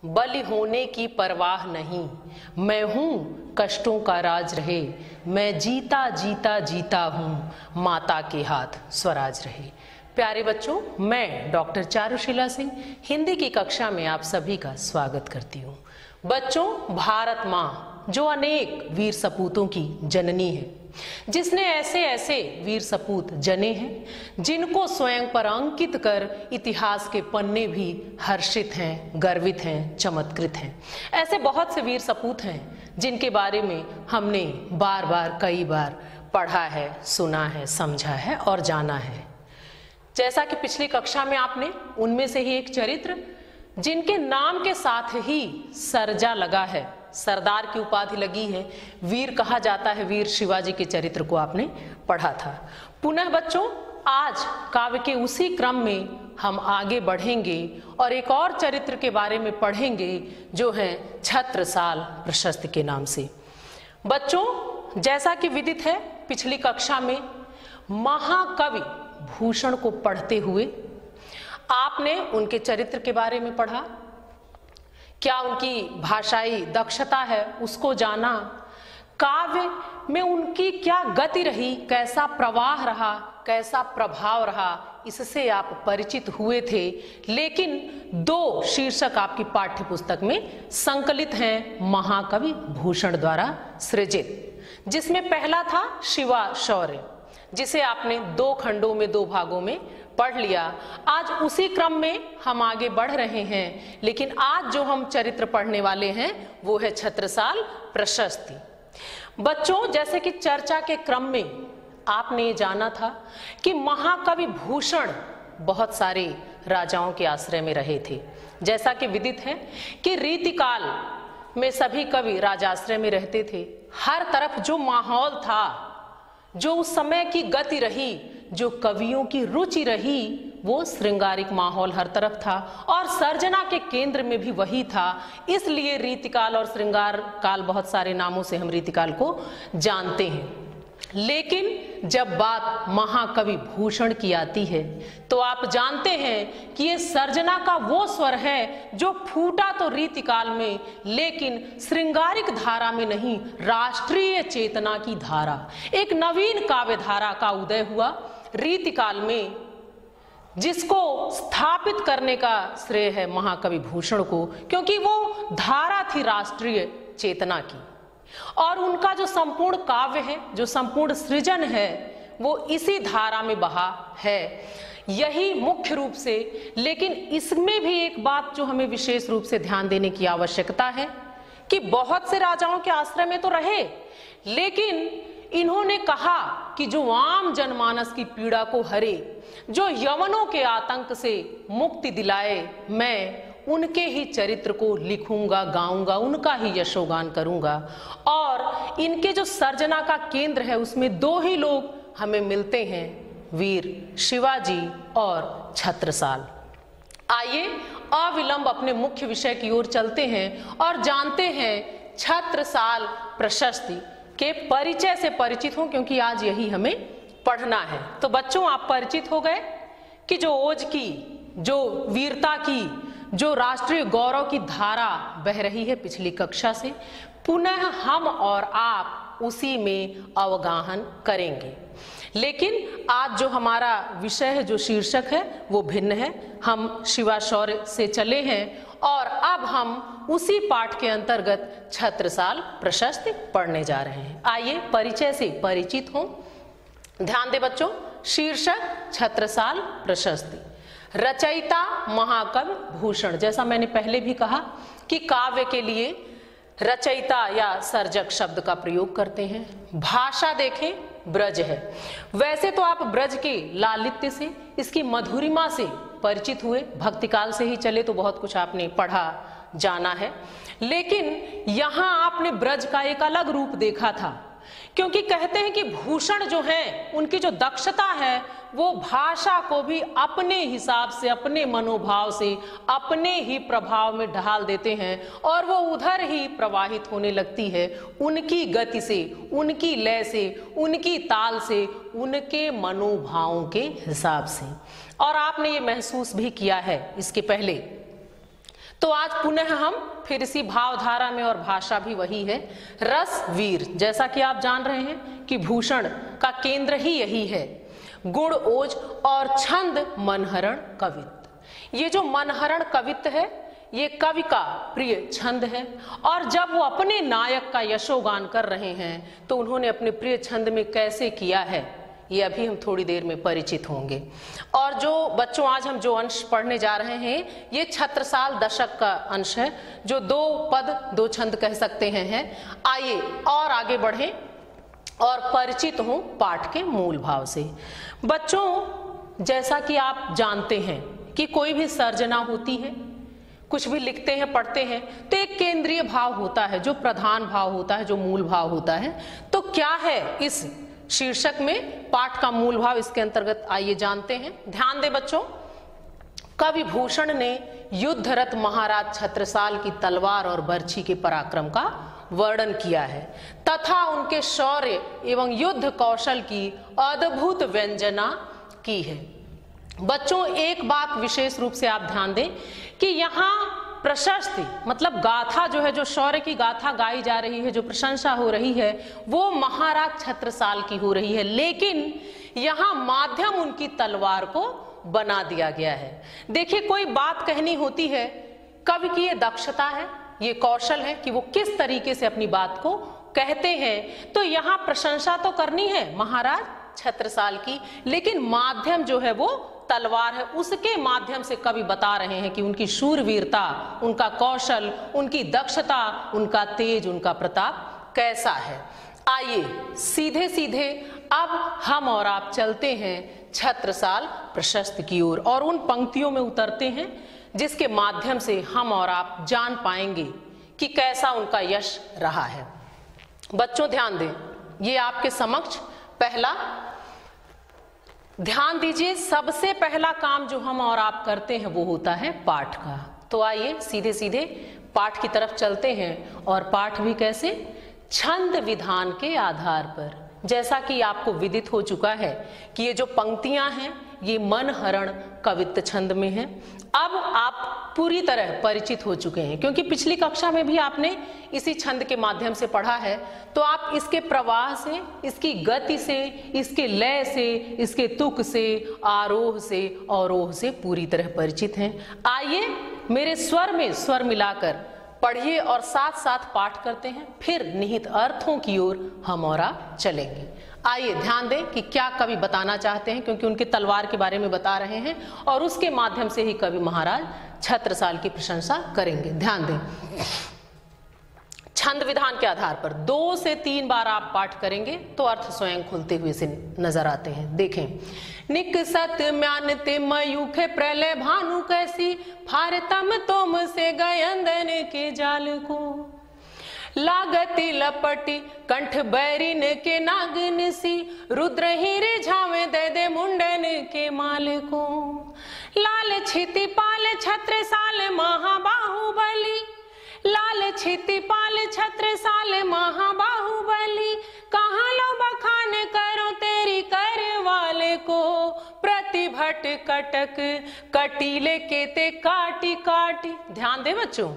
बलि होने की परवाह नहीं, मैं हूँ कष्टों का राज रहे, मैं जीता जीता जीता हूँ माता के हाथ स्वराज रहे। प्यारे बच्चों, मैं डॉक्टर चारुशीला सिंह हिंदी की कक्षा में आप सभी का स्वागत करती हूँ। बच्चों, भारत माँ जो अनेक वीर सपूतों की जननी है, जिसने ऐसे ऐसे वीर सपूत जने हैं जिनको स्वयं पर अंकित कर इतिहास के पन्ने भी हर्षित हैं, गर्वित हैं, चमत्कृत हैं। ऐसे बहुत से वीर सपूत हैं जिनके बारे में हमने बार बार कई बार पढ़ा है, सुना है, समझा है और जाना है। जैसा कि पिछली कक्षा में आपने उनमें से ही एक चरित्र जिनके नाम के साथ ही सरजा लगा है, सरदार की उपाधि लगी है, वीर कहा जाता है, वीर शिवाजी के चरित्र को आपने पढ़ा था। पुनः बच्चों, आज काव्य के उसी क्रम में हम आगे बढ़ेंगे और एक और चरित्र के बारे में पढ़ेंगे जो है छत्रसाल प्रशस्ति के नाम से। बच्चों, जैसा कि विदित है, पिछली कक्षा में महाकवि भूषण को पढ़ते हुए आपने उनके चरित्र के बारे में पढ़ा, क्या उनकी भाषाई दक्षता है उसको जाना, काव्य में उनकी क्या गति रही, कैसा प्रवाह रहा, कैसा प्रभाव रहा, इससे आप परिचित हुए थे। लेकिन दो शीर्षक आपकी पाठ्य पुस्तक में संकलित हैं महाकवि भूषण द्वारा सृजित, जिसमें पहला था शिवा शौर्य, जिसे आपने दो खंडों में, दो भागों में पढ़ लिया। आज उसी क्रम में हम आगे बढ़ रहे हैं, लेकिन आज जो हम चरित्र पढ़ने वाले हैं वो है छत्रसाल प्रशस्ति। बच्चों, जैसे कि चर्चा के क्रम में आपने ये जाना था कि महाकवि भूषण बहुत सारे राजाओं के आश्रय में रहे थे। जैसा कि विदित है कि रीतिकाल में सभी कवि राजाश्रय में रहते थे। हर तरफ जो माहौल था, जो उस समय की गति रही, जो कवियों की रुचि रही, वो श्रृंगारिक माहौल हर तरफ था और सर्जना के केंद्र में भी वही था। इसलिए रीतिकाल और श्रृंगार काल, बहुत सारे नामों से हम रीतिकाल को जानते हैं। लेकिन जब बात महाकवि भूषण की आती है तो आप जानते हैं कि ये सर्जना का वो स्वर है जो फूटा तो रीतिकाल में, लेकिन श्रृंगारिक धारा में नहीं, राष्ट्रीय चेतना की धारा, एक नवीन काव्य धारा का उदय हुआ रीतिकाल में, जिसको स्थापित करने का श्रेय है महाकवि भूषण को, क्योंकि वो धारा थी राष्ट्रीय चेतना की। और उनका जो संपूर्ण काव्य है, जो संपूर्ण सृजन है, वो इसी धारा में बहा है, यही मुख्य रूप से। लेकिन इसमें भी एक बात जो हमें विशेष रूप से ध्यान देने की आवश्यकता है कि बहुत से राजाओं के आश्रय में तो रहे, लेकिन इन्होंने कहा कि जो आम जनमानस की पीड़ा को हरे, जो यवनों के आतंक से मुक्ति दिलाए, मैं उनके ही चरित्र को लिखूंगा, गाऊंगा, उनका ही यशोगान करूंगा। और इनके जो सर्जना का केंद्र है उसमें दो ही लोग हमें मिलते हैं, वीर शिवाजी और छत्रसाल। आइए अविलंब अपने मुख्य विषय की ओर चलते हैं और जानते हैं छत्रसाल प्रशस्ति के परिचय से परिचित हों, क्योंकि आज यही हमें पढ़ना है। तो बच्चों, आप परिचित हो गए कि जो ओज की, जो वीरता की, जो राष्ट्रीय गौरव की धारा बह रही है पिछली कक्षा से, पुनः हम और आप उसी में अवगाहन करेंगे। लेकिन आज जो हमारा विषय है, जो शीर्षक है, वो भिन्न है। हम शिवा शौर्य से चले हैं और अब हम उसी पाठ के अंतर्गत छत्रसाल प्रशस्ति पढ़ने जा रहे हैं। आइए परिचय से परिचित हों। ध्यान दे बच्चों, शीर्षक छत्रसाल प्रशस्ति, रचयिता महाकवि भूषण। जैसा मैंने पहले भी कहा कि काव्य के लिए रचयिता या सर्जक शब्द का प्रयोग करते हैं। भाषा देखें, ब्रज है। वैसे तो आप ब्रज के लालित्य से, इसकी मधुरिमा से परिचित हुए, भक्तिकाल से ही चले तो बहुत कुछ आपने पढ़ा, जाना है। लेकिन यहाँ आपने ब्रज का एक अलग रूप देखा था, क्योंकि कहते हैं कि भूषण जो है, उनकी जो दक्षता है, वो भाषा को भी अपने हिसाब से, अपने मनोभाव से, अपने ही प्रभाव में ढाल देते हैं और वो उधर ही प्रवाहित होने लगती है, उनकी गति से, उनकी लय से, उनकी ताल से, उनके मनोभावों के हिसाब से। और आपने ये महसूस भी किया है इसके पहले तो आज पुनः हम फिर इसी भावधारा में, और भाषा भी वही है, रस वीर। जैसा कि आप जान रहे हैं कि भूषण का केंद्र ही यही है, गुण ओज और छंद मनहरण कवित्व। ये जो मनहरण कवित्व है ये कवि का प्रिय छंद है, और जब वो अपने नायक का यशोगान कर रहे हैं तो उन्होंने अपने प्रिय छंद में कैसे किया है ये अभी हम थोड़ी देर में परिचित होंगे। और जो बच्चों आज हम जो अंश पढ़ने जा रहे हैं ये छत्रसाल दशक का अंश है, जो 2 पद 2 छंद कह सकते हैं। आइए और आगे बढ़ें और परिचित हों पाठ के मूल भाव से। बच्चों, जैसा कि आप जानते हैं कि कोई भी सर्जना होती है, कुछ भी लिखते हैं पढ़ते हैं तो एक केंद्रीय भाव होता है, जो प्रधान भाव होता है, जो मूल भाव होता है। तो क्या है इस शीर्षक में पाठ का मूल भाव, इसके अंतर्गत आइए जानते हैं। ध्यान दें बच्चों, कवि भूषण ने युद्धरत महाराज छत्रसाल की तलवार और बर्छी के पराक्रम का वर्णन किया है तथा उनके शौर्य एवं युद्ध कौशल की अद्भुत व्यंजना की है। बच्चों, एक बात विशेष रूप से आप ध्यान दें कि यहाँ प्रशस्ति मतलब गाथा जो है, जो शौर्य की गाथा गाई जा रही है, जो प्रशंसा हो रही है, वो महाराज छत्रसाल की हो रही है, लेकिन यहाँ माध्यम उनकी तलवार को बना दिया गया है। देखिए, कोई बात कहनी होती है, कवि की ये दक्षता है, ये कौशल है कि वो किस तरीके से अपनी बात को कहते हैं। तो यहाँ प्रशंसा तो करनी है महाराज छत्रसाल की, लेकिन माध्यम जो है वो तलवार है। उसके माध्यम से कवि बता रहे हैं कि उनकी शूरवीरता, उनका कौशल, उनकी दक्षता, उनका तेज, उनका प्रताप कैसा है। आइए सीधे सीधे अब हम और आप चलते हैं छत्रसाल प्रशस्ति की ओर और उन पंक्तियों में उतरते हैं जिसके माध्यम से हम और आप जान पाएंगे कि कैसा उनका यश रहा है। बच्चों ध्यान दें, ये आपके समक्ष पहला, ध्यान दीजिए, सबसे पहला काम जो हम और आप करते हैं वो होता है पाठ का। तो आइए सीधे सीधे पाठ की तरफ चलते हैं, और पाठ भी कैसे, छंद विधान के आधार पर। जैसा कि आपको विदित हो चुका है कि ये जो पंक्तियां हैं ये मनहरण कवित्व छंद में है। अब आप पूरी तरह परिचित हो चुके हैं, क्योंकि पिछली कक्षा में भी आपने इसी छंद के माध्यम से पढ़ा है। तो आप इसके प्रवाह से, इसकी गति से, इसके लय से, इसके तुक से, आरोह से, अवरोह से पूरी तरह परिचित हैं। आइए मेरे स्वर में स्वर मिलाकर पढ़िए और साथ साथ पाठ करते हैं, फिर निहित अर्थों की ओर हम और आप चलेंगे। आइए ध्यान दें कि क्या कवि बताना चाहते हैं, क्योंकि उनके तलवार के बारे में बता रहे हैं और उसके माध्यम से ही कवि महाराज छत्रसाल की प्रशंसा करेंगे। ध्यान दें, छंद विधान के आधार पर 2 से 3 बार आप पाठ करेंगे तो अर्थ स्वयं खुलते हुए से नजर आते हैं। देखें, निकसत म्यानते मयूखे प्रलय भानु कैसी, फारतम तोम से गयंदन के जाल को, लागती लपटी कंठ बैरिन के नागिन सी, रुद्र ही रिझावे दे दे मुंडन के माल को, लाल छिति पाल छत्रसाल महाबाहुबली, लाल छिति पाल छत्रसाल महाबाहुबली, कहाँ लो बखान करो तेरी करवाले को, प्रतिभट कटक कटीले केते काटी काटी। ध्यान दे बच्चों,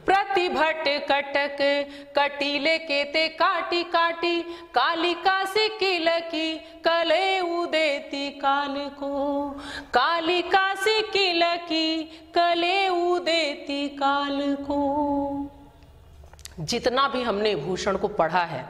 प्रतिभट कटक कटीले केते काटी काटी, कालिका से किलकी कले उदेती काल को, कालिका से किलकी कले उदेती काल को। जितना भी हमने भूषण को पढ़ा है,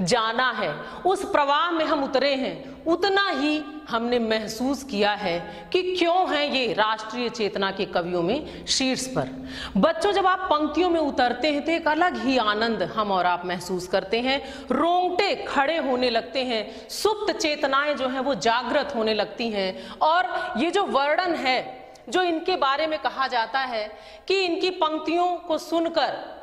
जाना है, उस प्रवाह में हम उतरे हैं, उतना ही हमने महसूस किया है कि क्यों है ये राष्ट्रीय चेतना के कवियों में शीर्ष पर। बच्चों, जब आप पंक्तियों में उतरते हैं तो एक अलग ही आनंद हम और आप महसूस करते हैं, रोंगटे खड़े होने लगते हैं, सुप्त चेतनाएं जो हैं वो जागृत होने लगती हैं। और ये जो वर्णन है जो इनके बारे में कहा जाता है कि इनकी पंक्तियों को सुनकर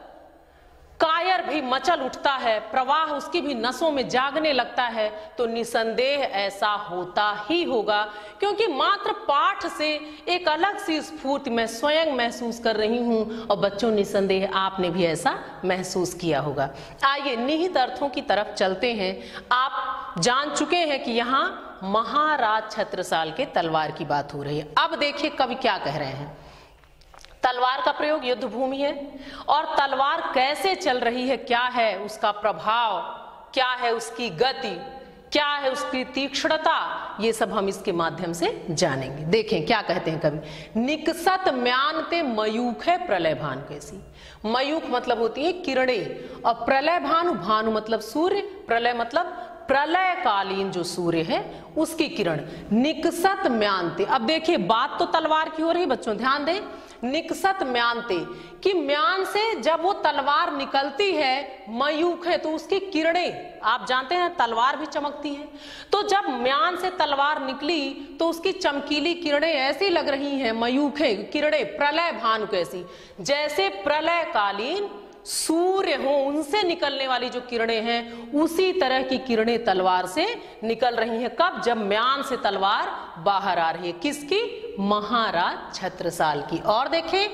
कायर भी मचल उठता है, प्रवाह उसकी भी नसों में जागने लगता है, तो निसंदेह ऐसा होता ही होगा, क्योंकि मात्र पाठ से एक अलग सी स्फूर्ति मैं स्वयं महसूस कर रही हूं और बच्चों निसंदेह आपने भी ऐसा महसूस किया होगा। आइए निहित अर्थों की तरफ चलते हैं। आप जान चुके हैं कि यहाँ महाराज छत्रसाल के तलवार की बात हो रही है। अब देखिए कवि क्या कह रहे हैं। तलवार का प्रयोग युद्ध भूमि है, और तलवार कैसे चल रही है, क्या है उसका प्रभाव, क्या है उसकी गति, क्या है उसकी तीक्ष्णता, ये सब हम इसके माध्यम से जानेंगे। देखें क्या कहते हैं कवि, निकसत म्यानते मयूखे प्रलय भानु कैसी। मयूख मतलब होती है किरणें, और प्रलय भानु, भानु मतलब सूर्य, प्रलय मतलब प्रलय कालीन जो सूर्य है उसकी किरण। निकसत म्यानते, अब देखिए बात तो तलवार की हो रही, बच्चों ध्यान दें, निकसत म्यानते कि म्यान से जब वो तलवार निकलती है, मयूख है तो उसकी किरणें, आप जानते हैं तलवार भी चमकती है, तो जब म्यान से तलवार निकली तो उसकी चमकीली किरणें ऐसी लग रही हैं, मयूख है किरणें प्रलय भानु कैसी, जैसे प्रलय कालीन सूर्य हो उनसे निकलने वाली जो किरणें हैं उसी तरह की किरणें तलवार से निकल रही हैं। कब? जब म्यान से तलवार बाहर आ रही है। किसकी? महाराज छत्रसाल की। और देखें,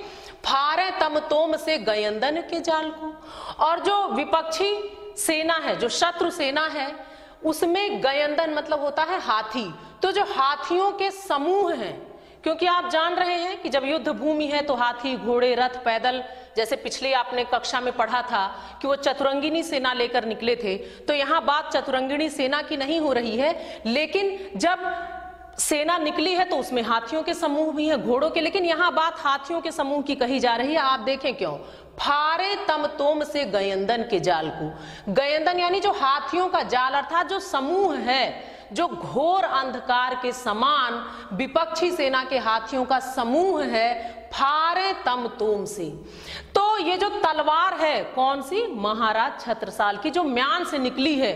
फारे तम तोम से गयंदन के जाल को, और जो विपक्षी सेना है, जो शत्रु सेना है, उसमें गयंदन मतलब होता है हाथी, तो जो हाथियों के समूह हैं, क्योंकि आप जान रहे हैं कि जब युद्ध भूमि है तो हाथी, घोड़े, रथ, पैदल, जैसे पिछले आपने कक्षा में पढ़ा था कि वो चतुरंगिनी सेना लेकर निकले थे, तो यहाँ बात चतुरंगिनी सेना की नहीं हो रही है, लेकिन जब सेना निकली है तो उसमें हाथियों के समूह भी हैं, घोड़ों के, लेकिन यहाँ बात हाथियों के समूह की कही जा रही है। आप देखें क्यों, फारे तम तोम से गयंदन के जाल को, गयंदन यानी जो हाथियों का जाल अर्थात जो समूह है, जो घोर अंधकार के समान विपक्षी सेना के हाथियों का समूह है, फारे तम तोम से। तो ये जो तलवार है कौन सी? महाराज छत्रसाल की, जो म्यान से निकली है,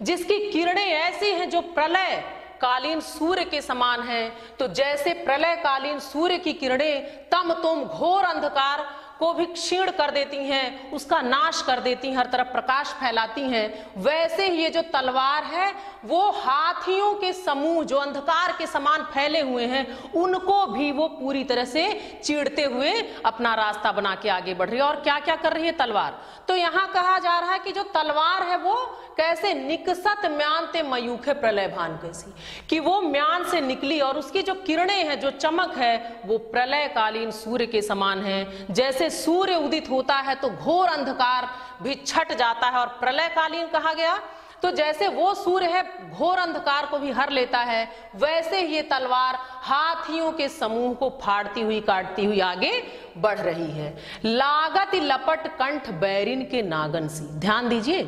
जिसकी किरणें ऐसी हैं जो प्रलय कालीन सूर्य के समान है। तो जैसे प्रलय कालीन सूर्य की किरणें तम तुम घोर अंधकार को भी क्षीण कर देती हैं, उसका नाश कर देती हैं, हर तरफ प्रकाश फैलाती हैं, वैसे ही ये जो तलवार है वो हाथियों के समूह जो अंधकार के समान फैले हुए हैं उनको भी वो पूरी तरह से चीरते हुए अपना रास्ता बना के आगे बढ़ रही है। और क्या क्या कर रही है तलवार? तो यहाँ कहा जा रहा है कि जो तलवार है वो कैसे? निकसत म्यानते मयूखे प्रलय भानु कैसी, कि वो म्यान से निकली और उसकी जो किरणें हैं, जो चमक है, वो प्रलय कालीन सूर्य के समान है। जैसे सूर्य उदित होता है तो घोर अंधकार भी छट जाता है, और प्रलय कालीन कहा गया तो जैसे वो सूर्य है घोर अंधकार को भी हर लेता है, वैसे ही ये तलवार हाथियों के समूह को फाड़ती हुई, काटती हुई आगे बढ़ रही है। लागत लपट कंठ बैरिन के नागन सी, ध्यान दीजिए,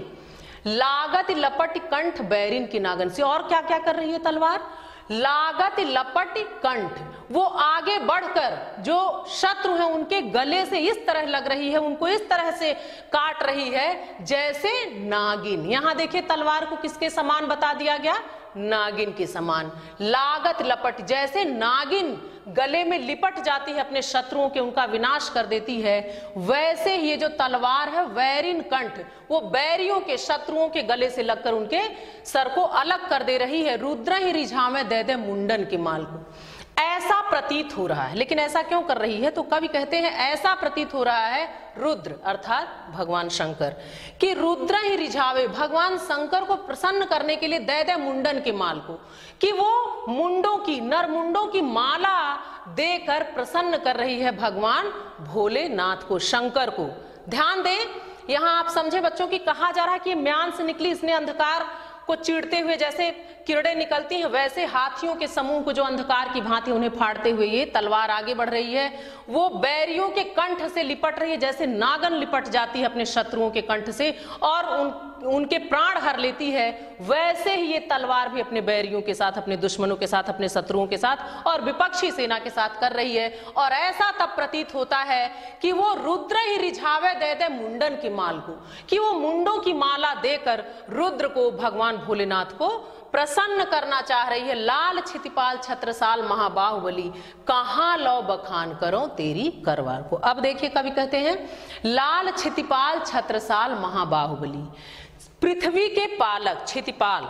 लागत लपट कंठ बैरिन की नागन सी। और क्या क्या कर रही है तलवार? लागत लपट कंठ, वो आगे बढ़कर जो शत्रु हैं उनके गले से इस तरह लग रही है, उनको इस तरह से काट रही है जैसे नागिन। यहां देखिए तलवार को किसके समान बता दिया गया? नागिन के समान। लागत लपट, जैसे नागिन गले में लिपट जाती है अपने शत्रुओं के, उनका विनाश कर देती है, वैसे ही ये जो तलवार है वैरिन कंठ, वो बैरियों के, शत्रुओं के गले से लगकर उनके सर को अलग कर दे रही है। रुद्र ही रिझावे दे दे मुंडन के माल को, ऐसा प्रतीत हो रहा है। लेकिन ऐसा क्यों कर रही है? तो कवि कहते हैं ऐसा प्रतीत हो रहा है रुद्र अर्थात भगवान शंकर, कि रुद्र ही रिझावे, भगवान शंकर को प्रसन्न करने के लिए दे दे मुंडन के माल को, कि वो मुंडों की, नर मुंडों की माला देकर प्रसन्न कर रही है भगवान भोलेनाथ को, शंकर को। ध्यान दें, यहां आप समझे बच्चों की कहा जा रहा है कि म्यान से निकली, इसने अंधकार को चीरते हुए जैसे किरणें निकलती हैं, वैसे हाथियों के समूह को जो अंधकार की भांति उन्हें फाड़ते हुए ये तलवार आगे बढ़ रही है। वो बैरियों के कंठ से लिपट रही है, जैसे नागन लिपट जाती है अपने शत्रुओं के कंठ से और उनके प्राण हर लेती है, वैसे ही ये तलवार भी अपने बैरियों के साथ, अपने दुश्मनों के साथ, अपने शत्रुओं के साथ और विपक्षी सेना के साथ कर रही है। और ऐसा तब प्रतीत होता है कि वो रुद्र ही रिझावे दे दे मुंडन की माल को, कि वो मुंडों की माला देकर रुद्र को, भगवान भोलेनाथ को प्रसन्न करना चाह रही है। लाल छितिपाल छत्रसाल महाबाहुबली, कहां लो बखान करो तेरी करवार को। अब देखिए कवि कहते हैं लाल छितिपाल छत्रसाल महाबाहुबली, पृथ्वी के पालक छितिपाल,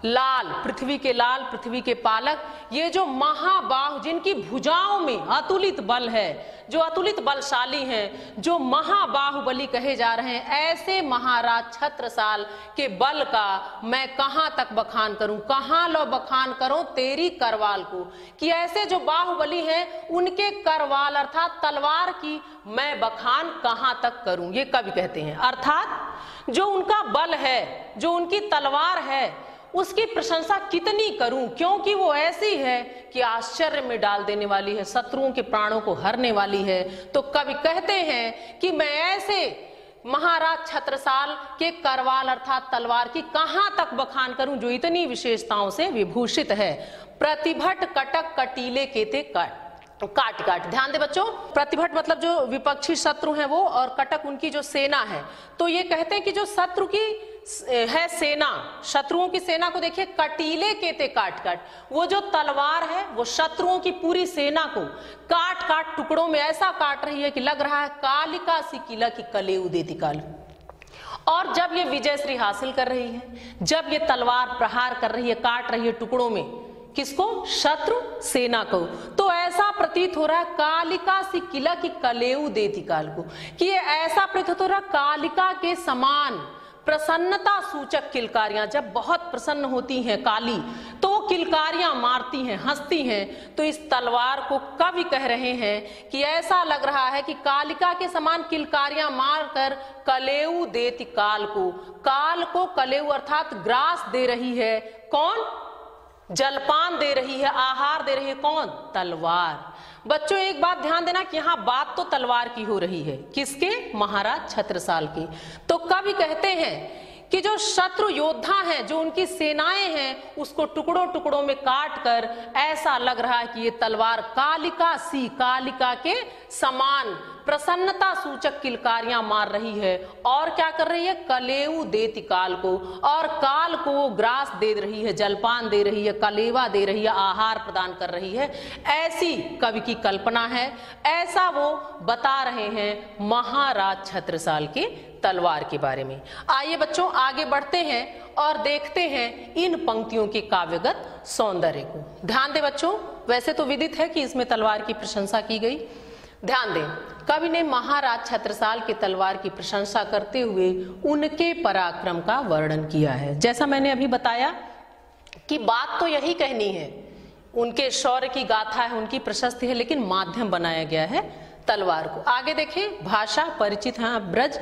लाल, पृथ्वी के लाल, पृथ्वी के पालक, ये जो महाबाहु जिनकी भुजाओं में अतुलित बल है, जो अतुलित बलशाली हैं, जो महाबाहुबली कहे जा रहे हैं, ऐसे महाराज छत्रसाल के बल का मैं कहां तक बखान करूं, कहां लो बखान करो तेरी करवाल को, कि ऐसे जो बाहुबली हैं उनके करवाल अर्थात तलवार की मैं बखान कहां तक करूं, ये कवि कहते हैं। अर्थात जो उनका बल है, जो उनकी तलवार है, उसकी प्रशंसा कितनी करूं, क्योंकि वो ऐसी है कि आश्चर्य में डाल देने वाली है, शत्रुओं के प्राणों को हरने वाली है। तो कवि कहते हैं कि मैं ऐसे महाराज छत्रसाल के करवाल अर्थात तलवार की कहां तक बखान करूं, जो इतनी विशेषताओं से विभूषित है। प्रतिभट कटक कटीले केते काट काट। ध्यान दे बच्चों, प्रतिभट मतलब जो विपक्षी शत्रु हैं वो, और कटक उनकी जो सेना है। तो ये कहते हैं कि जो शत्रु की है सेना, शत्रुओं की सेना को देखिए, कटीले केते काट काट, वो जो तलवार है वो शत्रुओं की पूरी सेना को काट काट टुकड़ों में ऐसा काट रही है कि लग रहा है कालिका सी किला की कलेऊ देती काल। और जब ये विजयश्री हासिल कर रही है, जब ये तलवार प्रहार कर रही है, काट रही है टुकड़ों में, किसको? शत्रु सेना को, तो ऐसा प्रतीत हो रहा है कालिका सी किला की कलेऊ देती काल को, कि ये ऐसा प्रतीत हो रहा है कालिका के समान प्रसन्नता सूचक किलकारियां, जब बहुत प्रसन्न होती हैं काली तो वो किलकारियां मारती हैं, हंसती हैं। तो इस तलवार को कवि कह रहे हैं कि ऐसा लग रहा है कि कालिका के समान किलकारियां मारकर कलेऊ देती काल को कलेऊ अर्थात ग्रास दे रही है। कौन? जलपान दे रही है, आहार दे रही है। कौन? तलवार। बच्चों एक बात ध्यान देना कि यहां बात तो तलवार की हो रही है, किसके? महाराज छत्रसाल की। तो कवि कहते हैं कि जो शत्रु योद्धा हैं, जो उनकी सेनाएं हैं, उसको टुकड़ों टुकड़ों में काट कर ऐसा लग रहा है कि ये तलवार कालिका सी, कालिका के समान प्रसन्नता सूचक किलकारियां मार रही है। और क्या कर रही है? कलेऊ देती काल को, और काल को वो ग्रास दे रही है, जलपान दे रही है, कलेवा दे रही है, आहार प्रदान कर रही है। ऐसी कवि की कल्पना है, ऐसा वो बता रहे हैं महाराज छत्रसाल के तलवार के बारे में। आइए बच्चों आगे बढ़ते हैं और देखते हैं इन पंक्तियों के काव्यगत सौंदर्य को। ध्यान दें बच्चों, वैसे तो विदित है कि इसमें तलवार की प्रशंसा की गई। ध्यान दें, कवि ने महाराज छत्रसाल के तलवार की प्रशंसा करते हुए उनके पराक्रम का वर्णन किया है। जैसा मैंने अभी बताया कि बात तो यही कहनी है, उनके शौर्य की गाथा है, उनकी प्रशस्ति है, लेकिन माध्यम बनाया गया है तलवार को। आगे देखें, भाषा परिचित है, ब्रज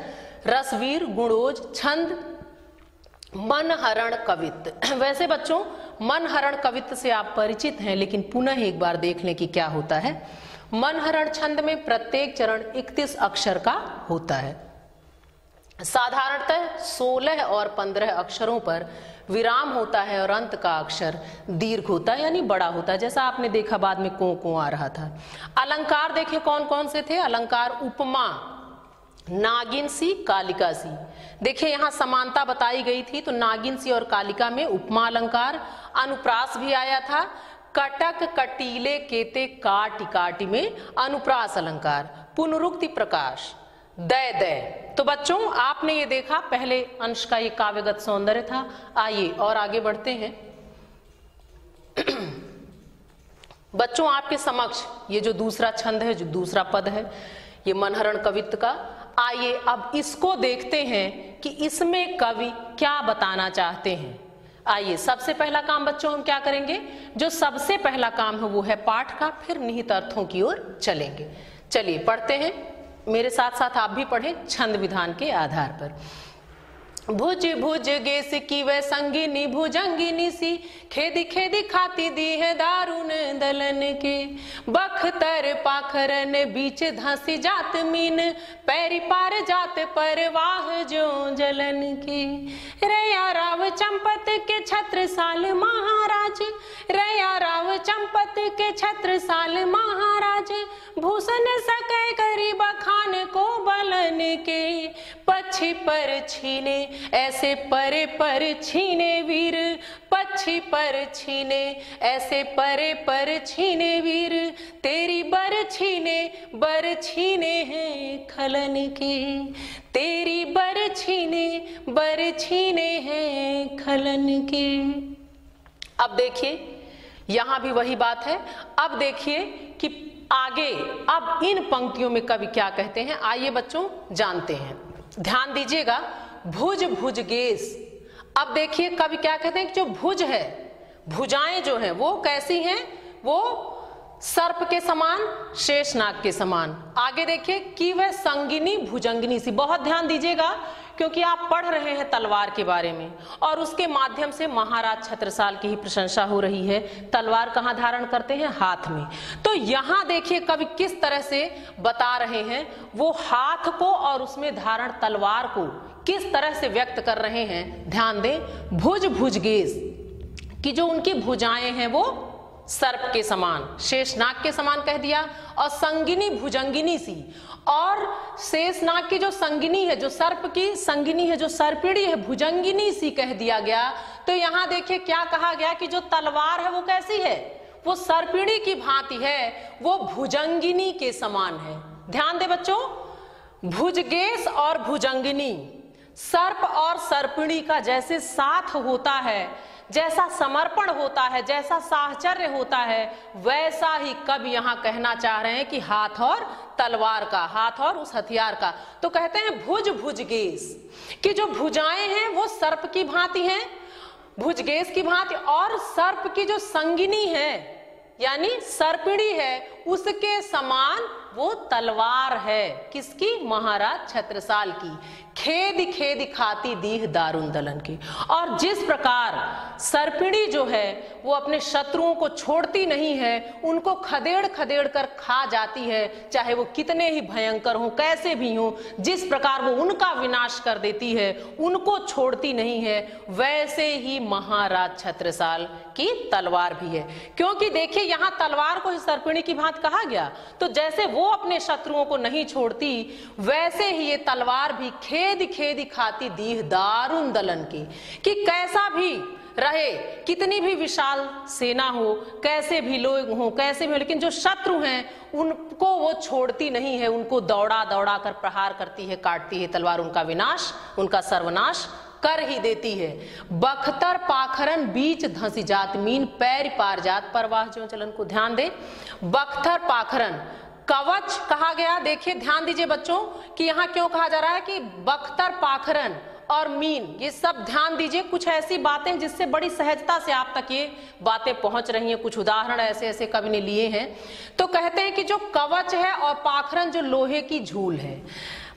रसवीर गुणोज छंद मनहरण कवित्त। वैसे बच्चों मनहरण कवित्त से आप परिचित हैं, लेकिन पुनः एक बार देख लें कि क्या होता है। मनहरण छंद में प्रत्येक चरण 31 अक्षर का होता है। साधारणतः 16 और 15 अक्षरों पर विराम होता है और अंत का अक्षर दीर्घ होता है, यानी बड़ा होता है, जैसा आपने देखा बाद में को आ रहा था। अलंकार देखिए कौन कौन से थे। अलंकार उपमा, नागिन सी, कालिका सी। देखिए यहाँ समानता बताई गई थी, तो नागिन सी और कालिका में उपमा अलंकार। अनुप्रास भी आया था, कटक कटीले केते काटी काटी में अनुप्रास अलंकार। पुनरुक्ति प्रकाश, दय दय। तो बच्चों आपने ये देखा पहले अंश का ये काव्यगत सौंदर्य था। आइए और आगे बढ़ते हैं। बच्चों आपके समक्ष ये जो दूसरा छंद है, जो दूसरा पद है, ये मनहरण कवित्त का। आइए अब इसको देखते हैं कि इसमें कवि क्या बताना चाहते हैं। आइए सबसे पहला काम बच्चों हम क्या करेंगे, जो सबसे पहला काम है वो है पाठ का, फिर निहित अर्थों की ओर चलेंगे। चलिए पढ़ते हैं, मेरे साथ साथ आप भी पढ़ें छंद विधान के आधार पर। भुज भुज गेस की वह संगिनी भुजंगिनी सी, खेदी खेदी खाती दी है दारुण दलन के। बख्तर पाखरन बीच धंसी जात मीन, पैरी पार जात परवाह जो जलन के। रया राव चंपत के छत्रसाल महाराज, रया राव चंपत के छत्रसाल महाराज। भूषण सकै करी बखान को बलन के। पक्षी पर छीने ऐसे परे पर छीने वीर, पक्षी पर छीने ऐसे परे पर छीने वीर। तेरी बर छीने हैं खलन के, तेरी बर छीने हैं खलन के। अब देखिए यहां भी वही बात है। अब देखिए कि आगे अब इन पंक्तियों में कवि क्या कहते हैं, आइए बच्चों जानते हैं। ध्यान दीजिएगा, भुज भुजगेश। अब देखिए कवि क्या कहते हैं कि जो भुज है, भुजाएं जो हैं वो कैसी हैं, वो सर्प के समान, शेषनाग के समान। आगे देखिए कि वह संगिनी भुजंगिनी सी। बहुत ध्यान दीजिएगा क्योंकि आप पढ़ रहे हैं तलवार के बारे में और उसके माध्यम से महाराज छत्रसाल की ही प्रशंसा हो रही है। तलवार कहाँ धारण करते हैं, हाथ में। तो यहाँ देखिए कवि किस तरह से बता रहे हैं, वो हाथ को और उसमें धारण तलवार को किस तरह से व्यक्त कर रहे हैं। ध्यान दें, भुज भुजगेश कि जो उनकी भुजाएं हैं वो सर्प के समान, शेषनाग के समान कह दिया, और संगिनी भुजंगिनी सी। और शेषनाग की जो संगिनी है, जो सर्प की संगिनी है, जो सर्पिणी है, भुजंगिनी सी कह दिया गया। तो यहाँ देखिए क्या कहा गया कि जो तलवार है वो कैसी है, वो सर्पिणी की भांति है, वो भुजंगिनी के समान है। ध्यान दे बच्चों, भुजगेश और भुजंगिनी, सर्प और सर्पिणी का जैसे साथ होता है, जैसा समर्पण होता है, जैसा साहचर्य होता है, वैसा ही कवि यहाँ कहना चाह रहे हैं कि हाथ और तलवार का, हाथ और उस हथियार का। तो कहते हैं भुज भुजगेश कि जो भुजाएं हैं वो सर्प की भांति हैं, भुजगेश की भांति, और सर्प की जो संगिनी है यानी सर्पिणी है उसके समान वो तलवार है। किसकी, महाराज छत्रसाल की। खेद खेद खाती दीह दारुण दलन की। और जिस प्रकार सर्पिणी जो है वो अपने शत्रुओं को छोड़ती नहीं है, उनको खदेड़ खदेड़ कर खा जाती है, चाहे वो कितने ही भयंकर हों, कैसे भी हों, जिस प्रकार वो उनका विनाश कर देती है, उनको छोड़ती नहीं है, वैसे ही महाराज छत्रसाल की तलवार भी है। क्योंकि देखिए यहाँ तलवार को ही सर्पिणी की भांति कहा गया, तो जैसे वो अपने शत्रुओं को नहीं छोड़ती, वैसे ही ये तलवार भी खेद खेद खाती दीह दारुण दलन की, कि कैसा भी रहे, कितनी भी विशाल सेना हो, कैसे भी लोग हों, कैसे भी हो, लेकिन जो शत्रु हैं उनको वो छोड़ती नहीं है, उनको दौड़ा दौड़ा कर प्रहार करती है, काटती है तलवार, उनका विनाश, उनका सर्वनाश कर ही देती है। बख्तर पाखरन बीच धंसी जात मीन, पैर पार जात परवाह ज्यों चलन को। ध्यान दे, बख्तर पाखरन कवच कहा गया। देखिए ध्यान दीजिए बच्चों कि यहाँ क्यों कहा जा रहा है कि बख्तर पाखरन और मीन, ये सब ध्यान दीजिए, कुछ ऐसी बातें जिससे बड़ी सहजता से आप तक ये बातें पहुंच रही हैं। कुछ उदाहरण ऐसे ऐसे कवि ने लिए हैं। तो कहते हैं कि जो कवच है और पाखरन जो लोहे की झूल है।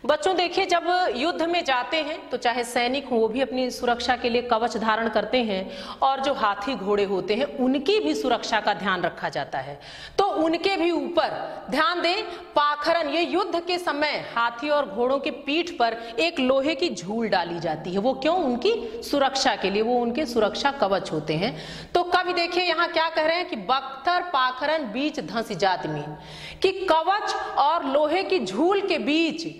बच्चों देखिए, जब युद्ध में जाते हैं तो चाहे सैनिक हो, वो भी अपनी सुरक्षा के लिए कवच धारण करते हैं, और जो हाथी घोड़े होते हैं उनकी भी सुरक्षा का ध्यान रखा जाता है। तो उनके भी ऊपर ध्यान दें, पाखरन, ये युद्ध के समय हाथी और घोड़ों के पीठ पर एक लोहे की झूल डाली जाती है। वो क्यों, उनकी सुरक्षा के लिए, वो उनके सुरक्षा कवच होते हैं। तो कवि देखिए यहाँ क्या कह रहे हैं कि बख्तर पाखरन बीच धंस जात मीन, कि कवच और लोहे की झूल के बीच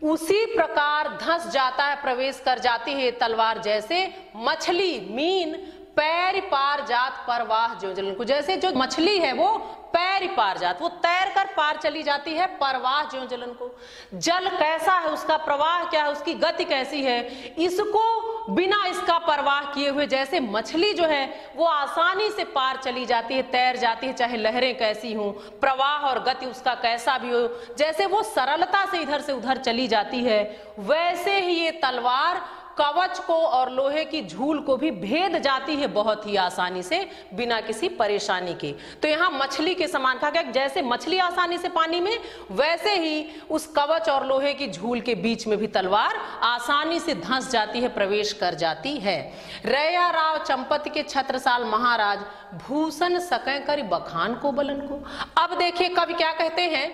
उसी प्रकार धंस जाता है, प्रवेश कर जाती है तलवार, जैसे मछली, मीन पैर पार जात परवाह ज्यों जलन को। जैसे जो मछली है वो पैर पार जात, वो तैर कर पार चली जाती है, परवाह ज्यों जलन को। जल कैसा है, उसका प्रवाह क्या है, उसकी गति कैसी है, इसको बिना इसका परवाह किए हुए जैसे मछली जो है वो आसानी से पार चली जाती है, तैर जाती है, चाहे लहरें कैसी हों, प्रवाह और गति उसका कैसा भी हो, जैसे वो सरलता से इधर से उधर चली जाती है, वैसे ही ये तलवार कवच को और लोहे की झूल को भी भेद जाती है बहुत ही आसानी से, बिना किसी परेशानी के। तो यहाँ मछली के समान कहा गया, जैसे मछली आसानी से पानी में, वैसे ही उस कवच और लोहे की झूल के बीच में भी तलवार आसानी से धंस जाती है, प्रवेश कर जाती है। रैया राव चंपत के छत्रसाल महाराज भूषण सकै करि बखान को बलन को। अब देखिए कवि क्या कहते हैं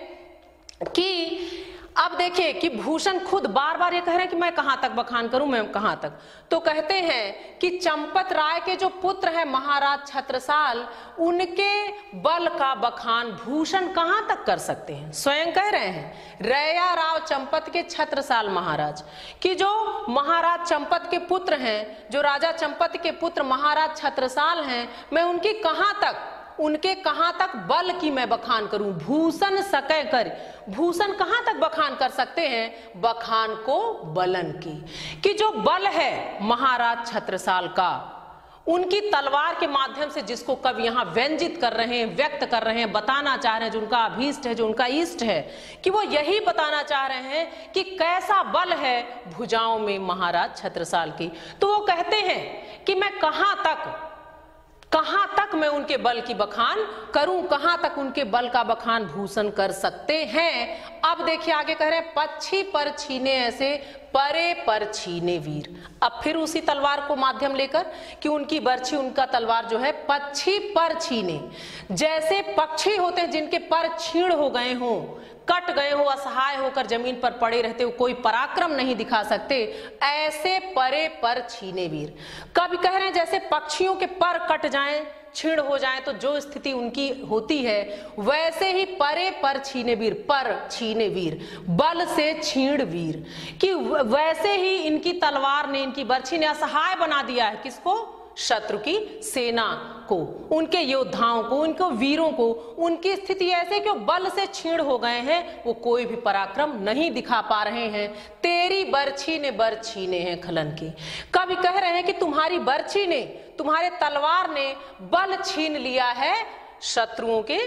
कि अब देखिए कि भूषण खुद बार बार ये कह रहे हैं कि मैं कहां तक बखान करूं, मैं कहां तक। तो कहते हैं कि चंपत राय के जो पुत्र है महाराज छत्रसाल, उनके बल का बखान भूषण कहां तक कर सकते हैं। स्वयं कह रहे हैं रैया राव चंपत के छत्रसाल महाराज, कि जो महाराज चंपत के पुत्र हैं, जो राजा चंपत के पुत्र महाराज छत्रसाल हैं, मैं उनकी कहां तक, उनके कहां तक बल की मैं बखान करूं। भूषण सकै कर, भूषण कहां तक बखान कर सकते हैं, बखान को बलन की, कि जो बल है महाराज छत्रसाल का, उनकी तलवार के माध्यम से जिसको कवि यहाँ व्यंजित कर रहे हैं, व्यक्त कर रहे हैं, बताना चाह रहे हैं, जो उनका अभीष्ट है, जो उनका इष्ट है, कि वो यही बताना चाह रहे हैं कि कैसा बल है भुजाओं में महाराज छत्रसाल की। तो वो कहते हैं कि मैं कहां तक मैं उनके बल की बखान करूं, कहां तक उनके बल का बखान भूषण कर सकते हैं। अब देखिए आगे कह रहे हैं, पक्षी पर छीने ऐसे परे पर छीने वीर। अब फिर उसी तलवार को माध्यम लेकर कि उनकी बर्छी, उनका तलवार जो है पक्षी पर छीने, जैसे पक्षी होते हैं जिनके पर छीण हो गए हों, कट गए हो, असहाय होकर जमीन पर पड़े रहते हो, कोई पराक्रम नहीं दिखा सकते, ऐसे परे पर छीने वीर। कभी कह रहे हैं जैसे पक्षियों के पर कट जाएं, छीण हो जाए तो जो स्थिति उनकी होती है, वैसे ही परे पर छीने वीर, पर छीने वीर, बल से छीण वीर, कि वैसे ही इनकी तलवार ने, इनकी बर्छी ने असहाय बना दिया है किसको? शत्रु की सेना को, उनके योद्धाओं को, उनको वीरों को। उनकी स्थिति ऐसे कि बल से छीण हो गए हैं, वो कोई भी पराक्रम नहीं दिखा पा रहे हैं। तेरी बर्छी ने बर छीने हैं खलन की। कवि कह रहे हैं कि तुम्हारी बर्छी ने, तुम्हारे तलवार ने बल छीन लिया है शत्रुओं के,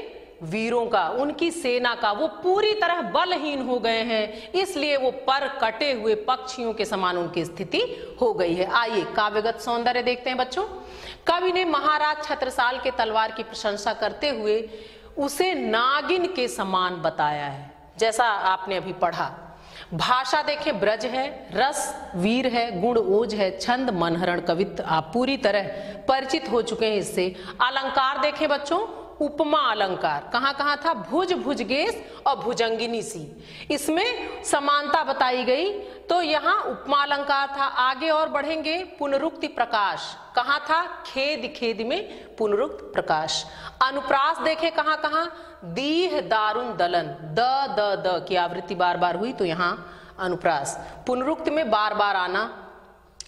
वीरों का, उनकी सेना का। वो पूरी तरह बलहीन हो गए हैं, इसलिए वो पर कटे हुए पक्षियों के समान उनकी स्थिति हो गई है। आइए काव्यगत सौंदर्य देखते हैं बच्चों। कवि ने महाराज छत्रसाल के तलवार की प्रशंसा करते हुए उसे नागिन के समान बताया है, जैसा आपने अभी पढ़ा। भाषा देखे ब्रज है, रस वीर है, गुण ओज है, छंद मनहरण कवित्व, आप पूरी तरह परिचित हो चुके हैं इससे। अलंकार देखें बच्चों, उपमा अलंकार कहाँ कहाँ था? भुज, भुजगेश और भुजंगिनी सी, इसमें समानता बताई गई। तो यहाँ उपमा अलंकार था। आगे और बढ़ेंगे, पुनरुक्ति प्रकाश कहाँ था? खेद, खेद में पुनरुक्त प्रकाश। अनुप्रास देखे कहाँ कहाँ? दीह, दारुण, दलन, द की आवृत्ति बार बार हुई, तो यहाँ अनुप्रास, पुनरुक्त में बार बार आना।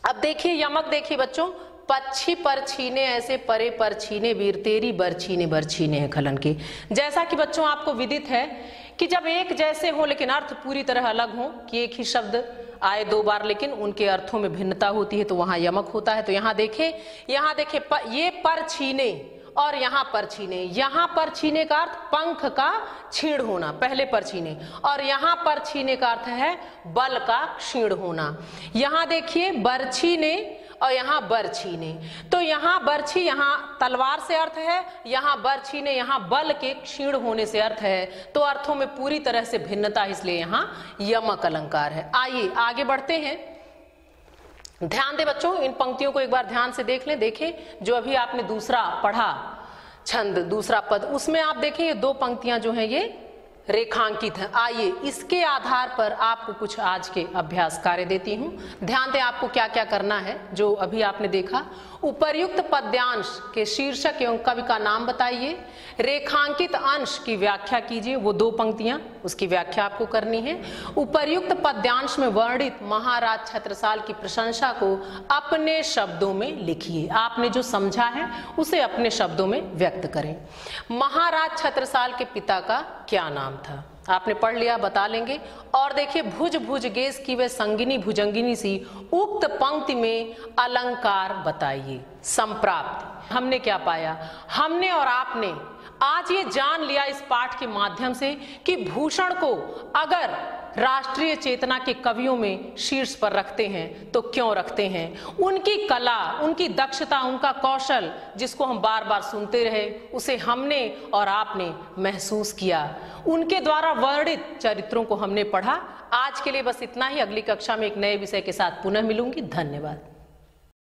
अब देखिए यमक, देखिए बच्चों, पक्षी पर छीने ऐसे परे पर छीने वीर, तेरी बर्छी ने बर्छीने है खलन के। जैसा कि बच्चों आपको विदित है कि जब एक जैसे हो लेकिन अर्थ पूरी तरह अलग हो, कि एक ही शब्द आए दो बार लेकिन उनके अर्थों में भिन्नता होती है, तो वहां यमक होता है। तो यहाँ देखे ये पर छीने और यहाँ पर छीने। यहाँ पर छीने का अर्थ पंख का छीण होना, पहले पर छीने, और यहाँ पर छीने का अर्थ है बल का क्षीण होना। यहाँ देखिए बर्छी ने और यहाँ बर्छी ने, तो यहाँ बर्छी यहाँ तलवार से अर्थ है, यहाँ बर्छी ने यहाँ बल के क्षीण होने से अर्थ है। तो अर्थों में पूरी तरह से भिन्नता, इसलिए यहाँ यमक अलंकार है। आइए आगे बढ़ते हैं। ध्यान दे बच्चों, इन पंक्तियों को एक बार ध्यान से देख लें। देखें जो अभी आपने दूसरा पढ़ा छंद, दूसरा पद, उसमें आप देखें ये दो पंक्तियां जो हैं ये रेखांकित है। आइए इसके आधार पर आपको कुछ आज के अभ्यास कार्य देती हूँ। ध्यान दें आपको क्या क्या करना है। जो अभी आपने देखा, उपर्युक्त पद्यांश के शीर्षक एवं कवि का नाम बताइए, रेखांकित अंश की व्याख्या कीजिए, वो दो पंक्तियां, उसकी व्याख्या आपको करनी है। उपर्युक्त पद्यांश में वर्णित महाराज छत्रसाल की प्रशंसा को अपने शब्दों में लिखिए। आपने जो समझा है उसे अपने शब्दों में व्यक्त करें। महाराज छत्रसाल के पिता का क्या नाम था? आपने पढ़ लिया, बता लेंगे। और देखिए भुज, भुजगेश की वे संगिनी भुजंगिनी सी, उक्त पंक्ति में अलंकार बताइए। संप्राप्त हमने क्या पाया? हमने और आपने आज ये जान लिया इस पाठ के माध्यम से कि भूषण को अगर राष्ट्रीय चेतना के कवियों में शीर्ष पर रखते हैं तो क्यों रखते हैं। उनकी कला, उनकी दक्षता, उनका कौशल जिसको हम बार बार सुनते रहे, उसे हमने और आपने महसूस किया। उनके द्वारा वर्णित चरित्रों को हमने पढ़ा। आज के लिए बस इतना ही। अगली कक्षा में एक नए विषय के साथ पुनः मिलूंगी। धन्यवाद।